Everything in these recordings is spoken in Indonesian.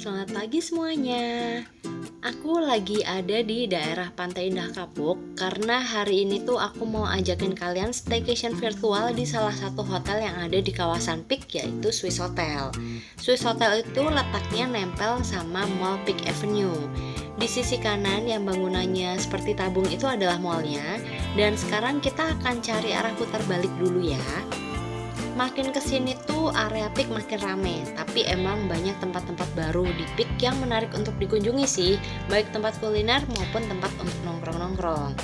Selamat pagi semuanya. Aku lagi ada di daerah Pantai Indah Kapuk karena hari ini tuh aku mau ajakin kalian staycation virtual di salah satu hotel yang ada di kawasan Peak, yaitu Swiss Hotel. Swiss Hotel itu letaknya nempel sama Mall Peak Avenue. Di sisi kanan yang bangunannya seperti tabung itu adalah mallnya, dan sekarang kita akan cari arah putar balik dulu ya. Makin kesini tuh area Peak makin rame, tapi emang banyak tempat-tempat baru di Peak yang menarik untuk dikunjungi sih, baik tempat kuliner maupun tempat untuk nongkrong-nongkrong.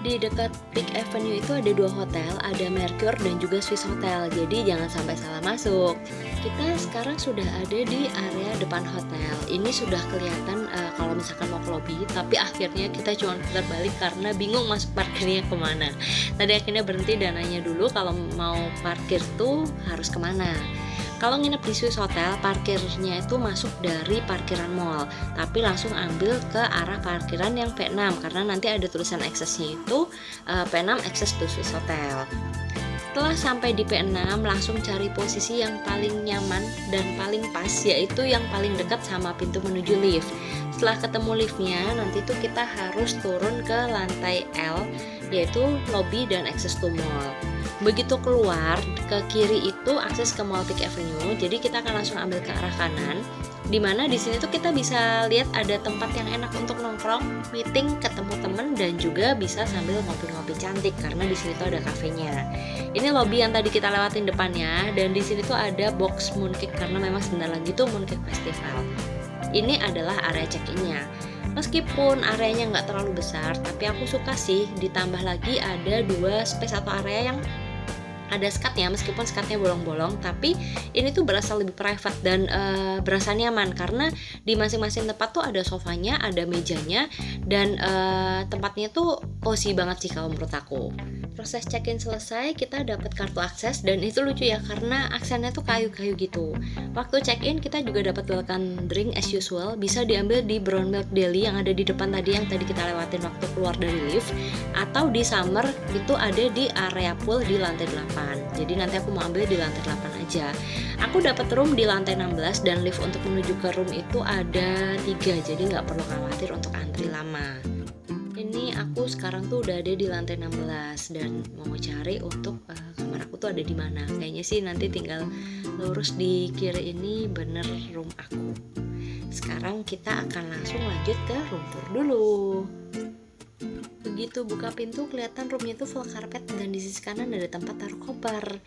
Di dekat Peak Avenue itu ada dua hotel, ada Mercure dan juga Swiss Hotel, jadi jangan sampai salah masuk. Kita sekarang sudah ada di area depan hotel. Ini sudah kelihatan kalau misalkan mau ke lobby, tapi akhirnya kita cuma putar balik karena bingung masuk parkirnya kemana. Tadi akhirnya berhenti dan nanya dulu kalau mau parkir tuh harus kemana. Kalau nginep di Swiss Hotel, parkirnya itu masuk dari parkiran mall, tapi langsung ambil ke arah parkiran yang P6 karena nanti ada tulisan aksesnya itu P6 access to Swiss Hotel. Setelah sampai di P6, langsung cari posisi yang paling nyaman dan paling pas, yaitu yang paling dekat sama pintu menuju lift. Setelah ketemu liftnya, nanti tuh kita harus turun ke lantai L, yaitu lobby dan akses to mall. Begitu keluar, ke kiri itu akses ke Mall Peak Avenue, jadi kita akan langsung ambil ke arah kanan. Dimana di sini tuh kita bisa lihat ada tempat yang enak untuk nongkrong, meeting, ketemu temen, dan juga bisa sambil ngopi-ngopi cantik karena di sini tuh ada kafenya. Ini lobby yang tadi kita lewatin depannya, dan di sini tuh ada box mooncake karena memang sebentar lagi tuh mooncake festival. Ini adalah area check-in-nya. Meskipun areanya nggak terlalu besar, tapi aku suka sih ditambah lagi ada dua space atau area yang ada skatnya, meskipun skatnya bolong-bolong, tapi ini tuh berasa lebih private dan berasa nyaman karena di masing-masing tempat tuh ada sofanya, ada mejanya, dan tempatnya tuh cozy banget sih kalau menurut aku. Proses check-in selesai, kita dapat kartu akses, dan itu lucu ya karena aksennya tuh kayu-kayu gitu. Waktu check-in kita juga dapat welcome drink as usual, bisa diambil di Brown Milk Deli yang ada di depan tadi yang tadi kita lewatin waktu keluar dari lift, atau di Summer itu ada di area pool di lantai 8. Jadi nanti aku mau ambil di lantai 8 aja. Aku dapat room di lantai 16 dan lift untuk menuju ke room itu ada 3, jadi nggak perlu khawatir untuk antri lama. Ini aku sekarang tuh udah ada di lantai 16 dan mau cari untuk kamar aku tuh ada di mana. Kayaknya sih nanti tinggal lurus di kiri ini bener room aku. Sekarang kita akan langsung lanjut ke room tour dulu. Begitu buka pintu kelihatan roomnya tuh full karpet dan di sisi kanan ada tempat taruh koper.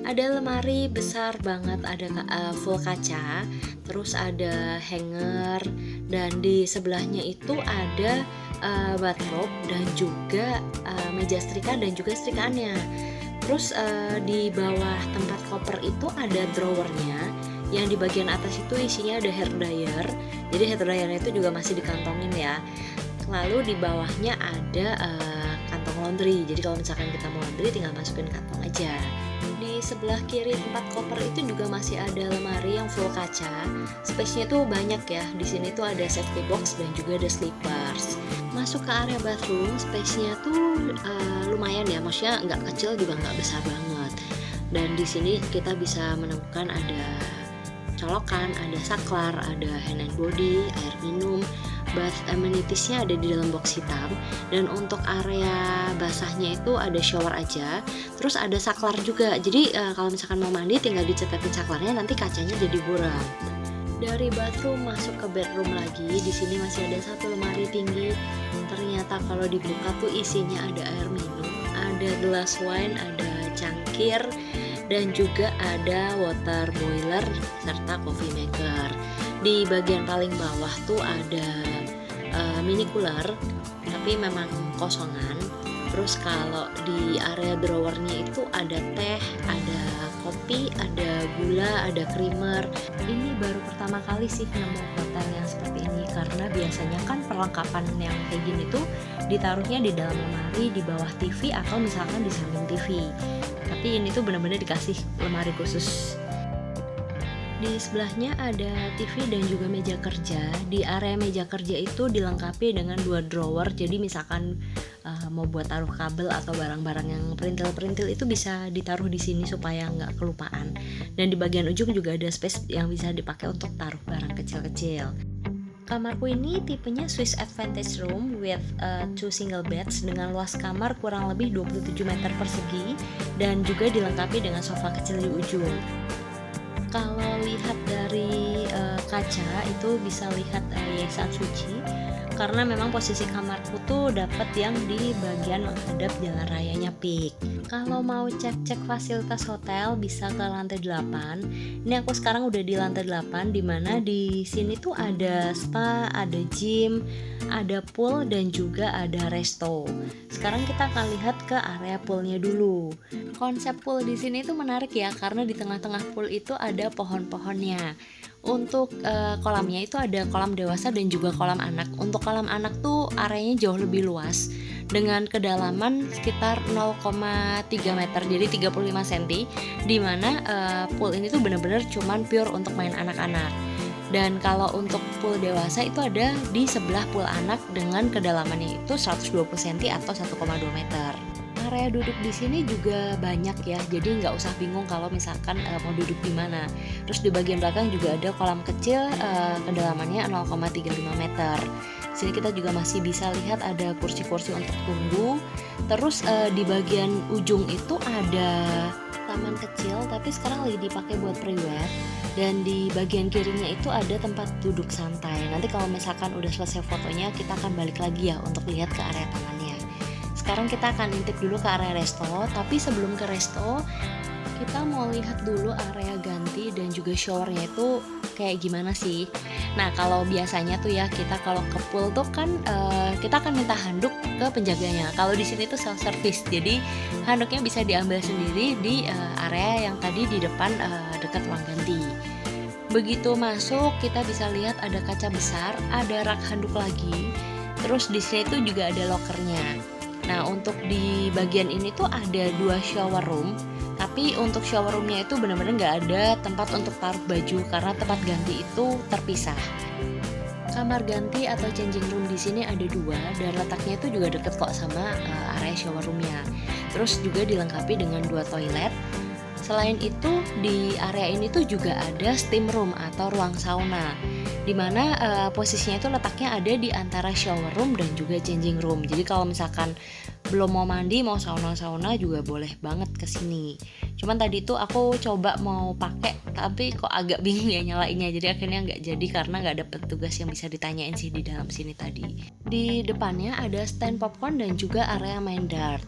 Ada lemari besar banget, ada full kaca, terus ada hanger, dan di sebelahnya itu ada bathrobe dan juga meja setrika dan juga setrikaannya. Terus di bawah tempat koper itu ada drawernya, yang di bagian atas itu isinya ada hair dryer. Jadi hair dryernya itu juga masih dikantongin ya. Lalu di bawahnya ada kantong laundry. Jadi kalau misalkan kita mau laundry tinggal masukin kantong aja. Di sebelah kiri tempat koper itu juga masih ada lemari yang full kaca. Space-nya tuh banyak ya. Di sini tuh ada safety box dan juga ada slippers. Masuk ke area bathroom, space-nya tuh lumayan ya. Maksudnya nggak kecil juga nggak besar banget. Dan di sini kita bisa menemukan ada colokan, ada saklar, ada hand and body, air minum. Bath amenities-nya ada di dalam box hitam, dan untuk area basahnya itu ada shower aja, terus ada saklar juga. Jadi kalau misalkan mau mandi tinggal dicetetin saklarnya, nanti kacanya jadi buram. Dari bathroom masuk ke bedroom lagi, di sini masih ada satu lemari tinggi. Ternyata kalau dibuka tuh isinya ada air minum, ada gelas wine, ada cangkir, dan juga ada water boiler serta coffee maker. Di bagian paling bawah tuh ada mini cooler, tapi memang kosongan. Terus kalau di area drawernya itu ada teh, ada kopi, ada gula, ada creamer. Ini baru pertama kali sih nemu hotel yang seperti ini, karena biasanya kan perlengkapan yang kayak gini tuh ditaruhnya di dalam lemari di bawah TV atau misalkan di samping TV. Tapi ini tuh benar-benar dikasih lemari khusus. Di sebelahnya ada TV dan juga meja kerja. Di area meja kerja itu dilengkapi dengan 2 drawer. Jadi misalkan mau buat taruh kabel atau barang-barang yang perintil-perintil itu bisa ditaruh di sini supaya nggak kelupaan. Dan di bagian ujung juga ada space yang bisa dipakai untuk taruh barang kecil-kecil. Kamarku ini tipenya Swiss Advantage Room with 2 single beds dengan luas kamar kurang lebih 27 meter persegi dan juga dilengkapi dengan sofa kecil di ujung. Kalau lihat dari kaca itu bisa lihat yayasan suci, karena memang posisi kamarku tuh dapat yang di bagian menghadap jalan rayanya Pik. Kalau mau cek-cek fasilitas hotel bisa ke lantai 8. Ini aku sekarang udah di lantai 8, dimana di sini tuh ada spa, ada gym, ada pool dan juga ada resto. Sekarang kita akan lihat ke area poolnya dulu. Konsep pool di sini tuh menarik ya, karena di tengah-tengah pool itu ada pohon-pohonnya. Untuk kolamnya itu ada kolam dewasa dan juga kolam anak. Untuk kolam anak tuh areanya jauh lebih luas dengan kedalaman sekitar 0,3 meter, jadi 35 cm, dimana pool ini tuh benar-benar cuman pure untuk main anak-anak. Dan kalau untuk pool dewasa itu ada di sebelah pool anak dengan kedalamannya itu 120 cm atau 1,2 meter. Area duduk di sini juga banyak ya, jadi nggak usah bingung kalau misalkan mau duduk di mana. Terus di bagian belakang juga ada kolam kecil, kedalamannya 0,35 meter. Di sini kita juga masih bisa lihat ada kursi-kursi untuk tunggu. Terus di bagian ujung itu ada taman kecil, tapi sekarang lagi dipakai buat priwet. Dan di bagian kirinya itu ada tempat duduk santai. Nanti kalau misalkan udah selesai fotonya, kita akan balik lagi ya untuk lihat ke area tamannya. Sekarang kita akan intip dulu ke area resto, tapi sebelum ke resto kita mau lihat dulu area ganti dan juga showernya itu kayak gimana sih. Nah kalau biasanya tuh ya kita kalau ke pool tuh kan kita akan minta handuk ke penjaganya. Kalau di sini tuh self service, jadi handuknya bisa diambil sendiri di area yang tadi di depan dekat ruang ganti. Begitu masuk kita bisa lihat ada kaca besar, ada rak handuk lagi. Terus di sini tuh juga ada lokernya. Nah untuk di bagian ini tuh ada 2 shower room, tapi untuk shower roomnya itu benar-benar nggak ada tempat untuk taruh baju karena tempat ganti itu terpisah. Kamar ganti atau changing room di sini ada 2 dan letaknya itu juga deket kok sama area shower roomnya. Terus juga dilengkapi dengan 2 toilet. Selain itu di area ini tuh juga ada steam room atau ruang sauna, dimana posisinya itu letaknya ada di antara shower room dan juga changing room. Jadi kalau misalkan belum mau mandi, mau sauna-sauna juga boleh banget kesini. Cuman tadi tuh aku coba mau pakai, tapi kok agak bingung ya nyalainnya. Jadi akhirnya nggak jadi karena nggak ada petugas yang bisa ditanyain sih di dalam sini tadi. Di depannya ada stand popcorn dan juga area main dart.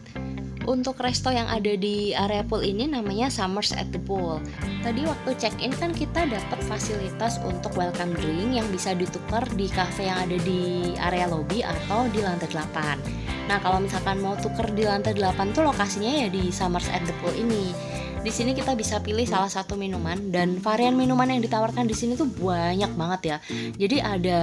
Untuk resto yang ada di area pool ini namanya Summers at the Pool. Tadi waktu check-in kan kita dapat fasilitas untuk welcome drink yang bisa ditukar di cafe yang ada di area lobby atau di lantai 8. Nah kalau misalkan mau tuker di lantai 8 tuh lokasinya ya di Summers at the Pool ini. Di sini kita bisa pilih salah satu minuman dan varian minuman yang ditawarkan di sini tuh banyak banget ya. Jadi ada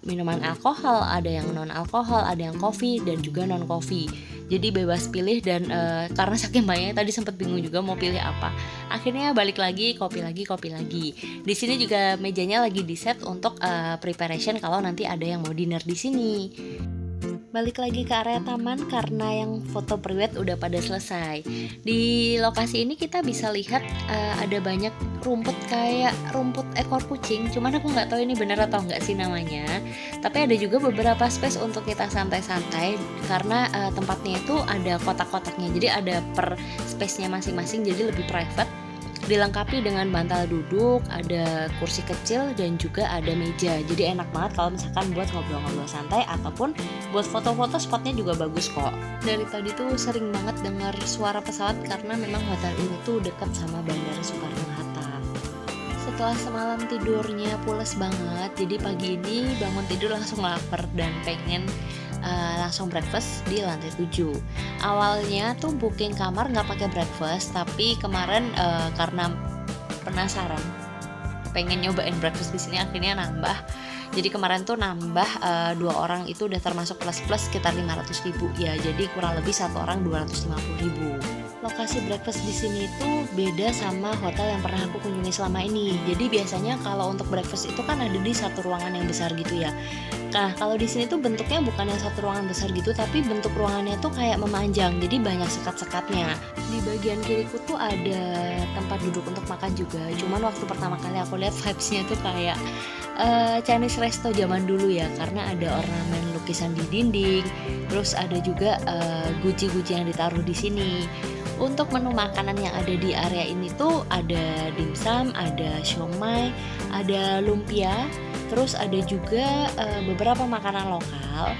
minuman alkohol, ada yang non alkohol, ada yang coffee dan juga non coffee. Jadi bebas pilih dan karena saking banyaknya tadi sempat bingung juga mau pilih apa. Akhirnya balik lagi kopi lagi. Di sini juga mejanya lagi di set untuk preparation kalau nanti ada yang mau dinner di sini. Balik lagi ke area taman karena yang foto priwet udah pada selesai. Di lokasi ini kita bisa lihat ada banyak rumput kayak rumput ekor kucing. Cuman aku nggak tahu ini benar atau nggak sih namanya. Tapi ada juga beberapa space untuk kita santai-santai karena tempatnya itu ada kotak-kotaknya. Jadi ada per space-nya masing-masing, jadi lebih private. Dilengkapi dengan bantal duduk, ada kursi kecil dan juga ada meja. Jadi enak banget kalau misalkan buat ngobrol-ngobrol santai ataupun buat foto-foto, spotnya juga bagus kok. Dari tadi tuh sering banget dengar suara pesawat karena memang hotel ini tuh dekat sama Bandara Soekarno-Hatta. Setelah semalam tidurnya pules banget, jadi pagi ini bangun tidur langsung lapar dan pengen langsung breakfast di lantai 7. Awalnya tuh booking kamar nggak pakai breakfast, tapi kemarin karena penasaran pengen nyobain breakfast di sini akhirnya nambah. Jadi kemarin tuh nambah 2 orang itu udah termasuk plus sekitar 500.000 ya. Jadi kurang lebih 1 orang 250.000. Lokasi breakfast di sini itu beda sama hotel yang pernah aku kunjungi selama ini. Jadi biasanya kalau untuk breakfast itu kan ada di satu ruangan yang besar gitu ya. Nah, kalau di sini tuh bentuknya bukan yang satu ruangan besar gitu, tapi bentuk ruangannya tuh kayak memanjang. Jadi banyak sekat-sekatnya. Di bagian kiriku tuh ada tempat duduk untuk makan juga. Cuman waktu pertama kali aku lihat vibes-nya tuh kayak Chinese resto zaman dulu ya, karena ada ornamen lukisan di dinding. Terus ada juga guci-guci yang ditaruh di sini. Untuk menu makanan yang ada di area ini tuh ada dimsum, ada siomay, ada lumpia, terus ada juga beberapa makanan lokal.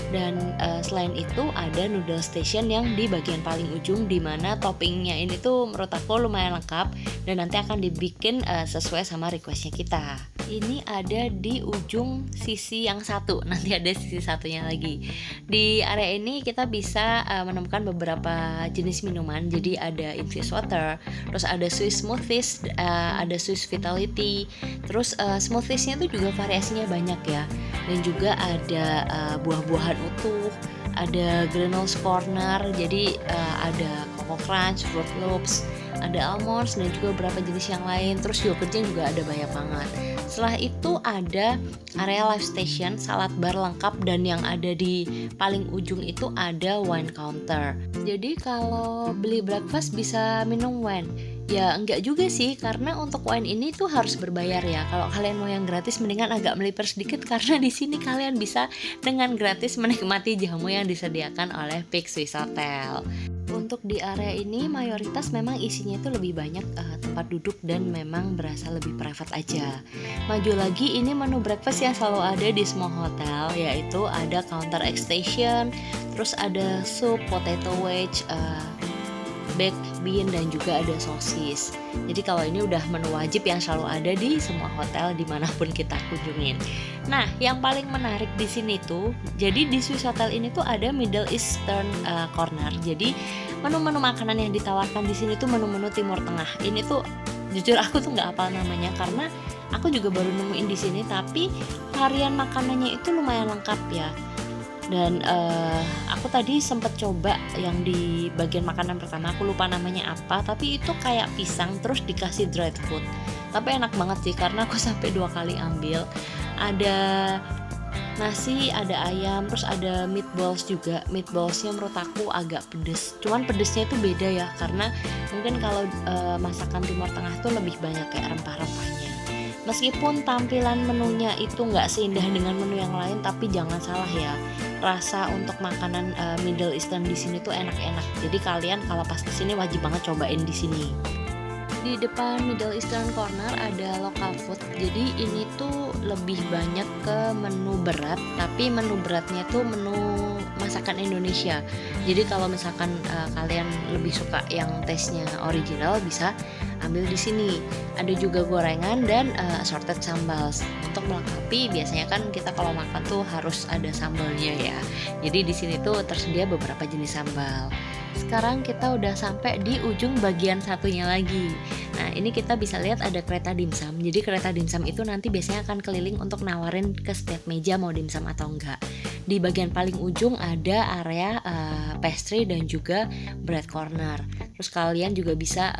Dan selain itu ada noodle station yang di bagian paling ujung, di mana toppingnya ini tuh menurut aku lumayan lengkap dan nanti akan dibikin sesuai sama requestnya kita. Ini ada di ujung sisi yang satu, nanti ada sisi satunya lagi. Di area ini kita bisa menemukan beberapa jenis minuman. Jadi ada infused water, terus ada Swiss smoothies, ada Swiss Vitality. Terus smoothiesnya tuh juga variasinya banyak ya. Dan juga ada buah-buahan utuh, ada granules corner, jadi ada Coco Crunch, Fruit Loops, ada almonds dan juga beberapa jenis yang lain. Terus yogurtnya juga ada banyak banget. Setelah itu ada area live station, salad bar lengkap, dan yang ada di paling ujung itu ada wine counter. Jadi kalau beli breakfast bisa minum wine. Ya enggak juga sih, karena untuk wine ini tuh harus berbayar ya. Kalau kalian mau yang gratis mendingan agak melipir sedikit, karena di sini kalian bisa dengan gratis menikmati jamu yang disediakan oleh Peak Swiss Hotel. Untuk di area ini mayoritas memang isinya itu lebih banyak tempat duduk dan memang berasa lebih private aja. Maju lagi, ini menu breakfast yang selalu ada di semua hotel, yaitu ada counter egg station, terus ada soup, potato wedge, baked bean, dan juga ada sosis. Jadi kalau ini udah menu wajib yang selalu ada di semua hotel dimanapun kita kunjungin. Nah, yang paling menarik di sini tuh, jadi di Swiss Hotel ini tuh ada Middle Eastern corner. Jadi menu-menu makanan yang ditawarkan di sini tuh menu-menu Timur Tengah. Ini tuh jujur aku tuh nggak hafal namanya karena aku juga baru nemuin di sini, tapi varian makanannya itu lumayan lengkap ya. Dan aku tadi sempat coba yang di bagian makanan pertama, aku lupa namanya apa, tapi itu kayak pisang terus dikasih dried fruit. Tapi enak banget sih karena aku sampai 2 kali ambil. Ada nasi, ada ayam, terus ada meatballs juga. Meatballsnya menurut aku agak pedes. Cuman pedesnya itu beda ya, karena mungkin kalau masakan Timur Tengah tuh lebih banyak kayak rempah-rempahnya. Meskipun tampilan menunya itu nggak seindah dengan menu yang lain, tapi jangan salah ya, rasa untuk makanan Middle Eastern di sini tuh enak-enak. Jadi kalian kalau pas kesini wajib banget cobain di sini. Di depan Middle Eastern Corner ada local food. Jadi ini tuh lebih banyak ke menu berat, tapi menu beratnya tuh menu masakan Indonesia. Jadi kalau misalkan kalian lebih suka yang taste-nya original, bisa ambil di sini. Ada juga gorengan dan assorted sambals. Untuk melengkapi, biasanya kan kita kalau makan tuh harus ada sambalnya ya. Jadi di sini tuh tersedia beberapa jenis sambal. Sekarang kita udah sampai di ujung bagian satunya lagi. Nah, ini kita bisa lihat ada kereta dimsum. Jadi kereta dimsum itu nanti biasanya akan keliling untuk nawarin ke setiap meja mau dimsum atau enggak. Di bagian paling ujung ada area pastry dan juga bread corner. Terus kalian juga bisa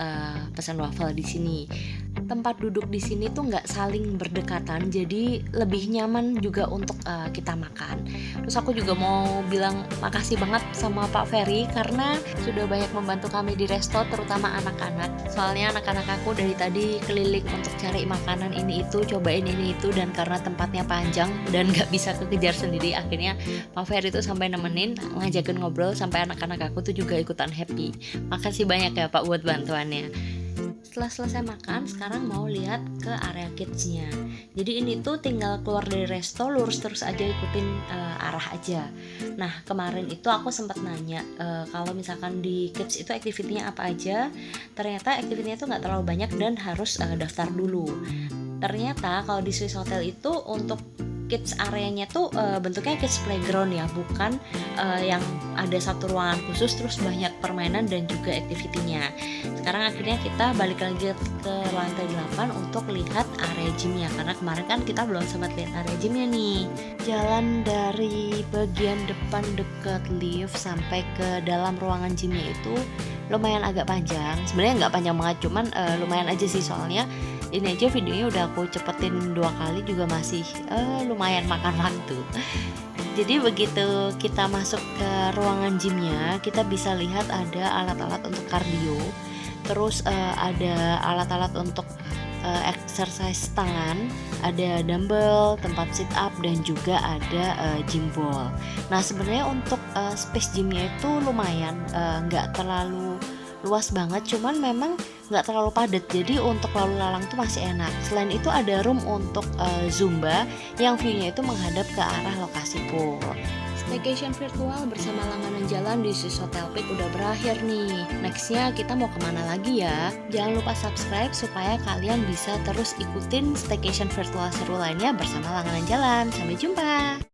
pesan waffle di sini. Tempat duduk di sini tuh nggak saling berdekatan, jadi lebih nyaman juga untuk kita makan. Terus aku juga mau bilang makasih banget sama Pak Ferry karena sudah banyak membantu kami di resto, terutama anak-anak. Soalnya anak-anak aku dari tadi keliling untuk cari makanan ini itu, cobain ini itu, dan karena tempatnya panjang dan nggak bisa kekejar sendiri, akhirnya Pak Ferry tuh sampai nemenin, ngajakin ngobrol sampai anak-anak aku tuh juga ikutan happy. Makasih banyak ya Pak buat bantuannya. Setelah selesai makan, sekarang mau lihat ke area kids-nya. Jadi ini tuh tinggal keluar dari resto, lurus terus aja, ikutin arah aja. Nah, kemarin itu aku sempat nanya kalau misalkan di kids itu aktivitinya apa aja. Ternyata aktivitinya tuh nggak terlalu banyak dan harus daftar dulu. Ternyata kalau di Swiss Hotel itu untuk kids areanya tuh bentuknya kids playground ya, bukan yang ada satu ruangan khusus terus banyak permainan dan juga aktivitinya. Sekarang akhirnya kita balik lagi ke lantai 8 untuk lihat area area gymnya, karena kemarin kan kita belum sempat lihat area gymnya nih. Jalan dari bagian depan deket lift sampai ke dalam ruangan gymnya itu lumayan agak panjang. Sebenarnya nggak panjang banget, cuman lumayan aja sih, soalnya ini aja videonya udah aku cepetin 2 kali juga masih lumayan makan waktu. Jadi begitu kita masuk ke ruangan gymnya, kita bisa lihat ada alat-alat untuk kardio, terus ada alat-alat untuk exercise tangan, ada dumbbell, tempat sit up, dan juga ada gym ball. Nah sebenarnya untuk space gymnya itu lumayan, nggak terlalu luas banget, cuman memang nggak terlalu padat, jadi untuk lalu lalang tuh masih enak. Selain itu ada room untuk Zumba yang view-nya itu menghadap ke arah lokasi pool. Staycation virtual bersama langganan jalan di Swiss Hotel Peak udah berakhir nih. Nextnya kita mau kemana lagi ya? Jangan lupa subscribe supaya kalian bisa terus ikutin staycation virtual seru lainnya bersama langganan jalan. Sampai jumpa!